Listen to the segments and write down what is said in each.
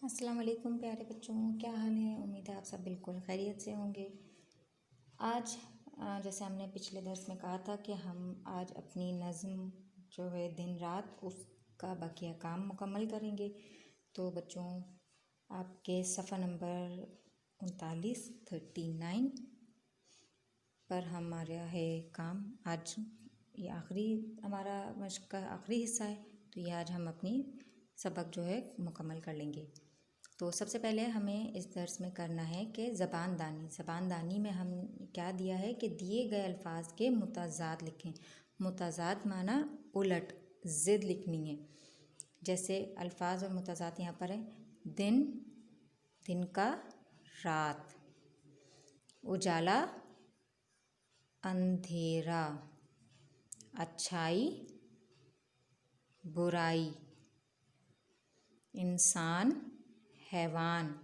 अस्सलाम वालेकुम प्यारे बच्चों, क्या हाल है। उम्मीद है आप सब बिल्कुल खैरियत से होंगे। आज जैसे हमने पिछले दर्स में कहा था कि हम आज अपनी नज़्म जो है दिन रात उसका बकिया काम मुकम्मल करेंगे। तो बच्चों आपके सफ़ा नंबर 39 पर हमारा है काम। आज ये आखिरी हमारा मश्क का आखिरी हिस्सा है, तो ये आज हम अपनी सबक जो है मुकम्मल कर लेंगे। तो सबसे पहले हमें इस दर्स में करना है कि ज़बानदानी में हम क्या दिया है कि दिए गए अल्फाज के मुताजात लिखें। मुताजात माना उलट, ज़िद लिखनी है। जैसे अल्फाज और मुताजात यहाँ पर है। दिन, दिन का रात, उजाला अंधेरा, अच्छाई बुराई, इंसान हैवान,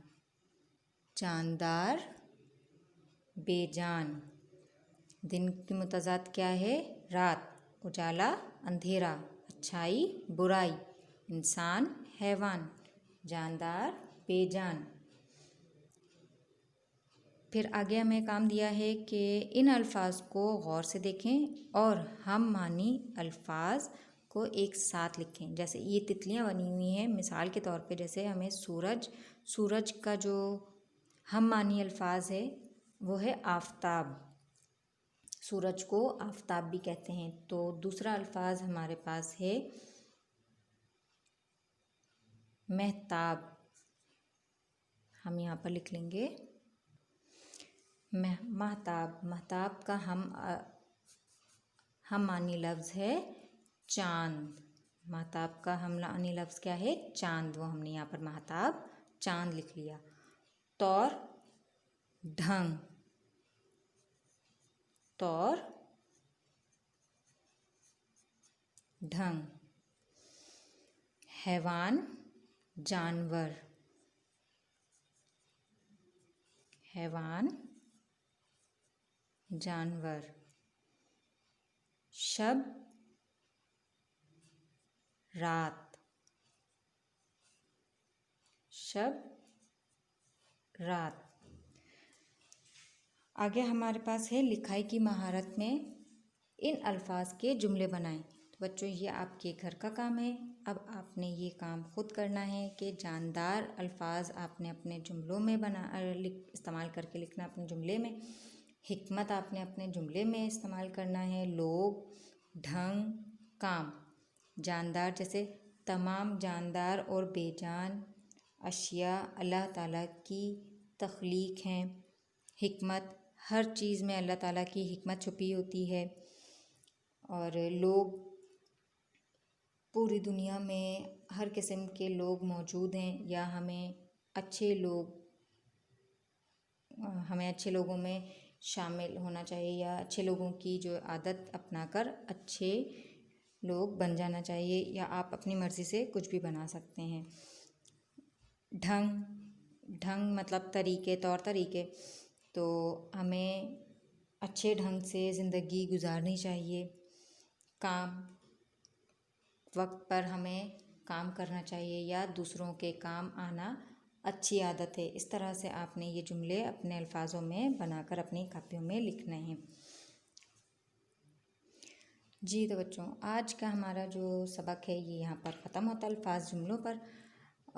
जानदार बेजान। दिन की मुताजात क्या है? रात, उजाला अंधेरा, अच्छाई बुराई, इंसान हैवान, जानदार बेजान। फिर आगे हमें काम दिया है कि इन अल्फाज को गौर से देखें और हम मानी अल्फाज को एक साथ लिखें। जैसे ये तितलियाँ बनी हुई हैं, मिसाल के तौर पे जैसे हमें सूरज का जो हम मानी अल्फाज है वो है आफताब। सूरज को आफताब भी कहते हैं। तो दूसरा अल्फाज हमारे पास है महताब। हम यहाँ पर लिख लेंगे महताब। महताब का हम मानी लफ्ज़ है चाँद। महताब का हम मानी लफ्ज़ क्या है? चाँद। वो हमने यहाँ पर महताब चाँद लिख लिया। तौर, ढंग, तौर ढंग, हैवान जानवर, हैवान जानवर, शब रात, शब रात। आगे हमारे पास है लिखाई की महारत में इन अल्फाज के जुमले बनाएं। तो बच्चों ये आपके घर का काम है। अब आपने ये काम खुद करना है कि जानदार अल्फाज आपने अपने जुमलों में इस्तेमाल करके लिखना अपने जुमले में। हिकमत आपने अपने जुमले में इस्तेमाल करना है। लोग, ढंग, काम। जानदार जैसे तमाम जानदार और बेजान अशिया अल्लाह ताला की तख्लीक हैं। हिकमत, हर चीज़ में अल्लाह ताला की हिकमत छुपी होती है। और लोग, पूरी दुनिया में हर किस्म के लोग मौजूद हैं, या हमें अच्छे लोगों में शामिल होना चाहिए, या अच्छे लोगों की जो आदत अपनाकर अच्छे लोग बन जाना चाहिए, या आप अपनी मर्ज़ी से कुछ भी बना सकते हैं। ढंग मतलब तरीके, तौर तरीके। तो हमें अच्छे ढंग से ज़िंदगी गुजारनी चाहिए। काम, वक्त पर हमें काम करना चाहिए, या दूसरों के काम आना अच्छी आदत है। इस तरह से आपने ये जुमले अपने अल्फाजों में बनाकर अपनी कापियों में लिखने हैं। जी तो बच्चों आज का हमारा जो सबक है ये यहाँ पर ख़त्म होता है अल्फाज जुमलों पर।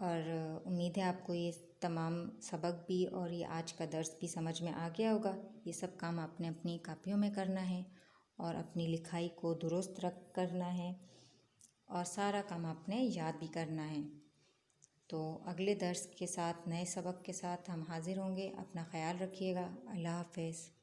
और उम्मीद है आपको ये तमाम सबक भी और ये आज का दर्स भी समझ में आ गया होगा। ये सब काम आपने अपनी कापियों में करना है और अपनी लिखाई को दुरुस्त करना है, और सारा काम आपने याद भी करना है। तो अगले दर्स के साथ, नए सबक के साथ हम हाज़िर होंगे। अपना ख्याल रखिएगा। अल्लाह हाफ़िज़।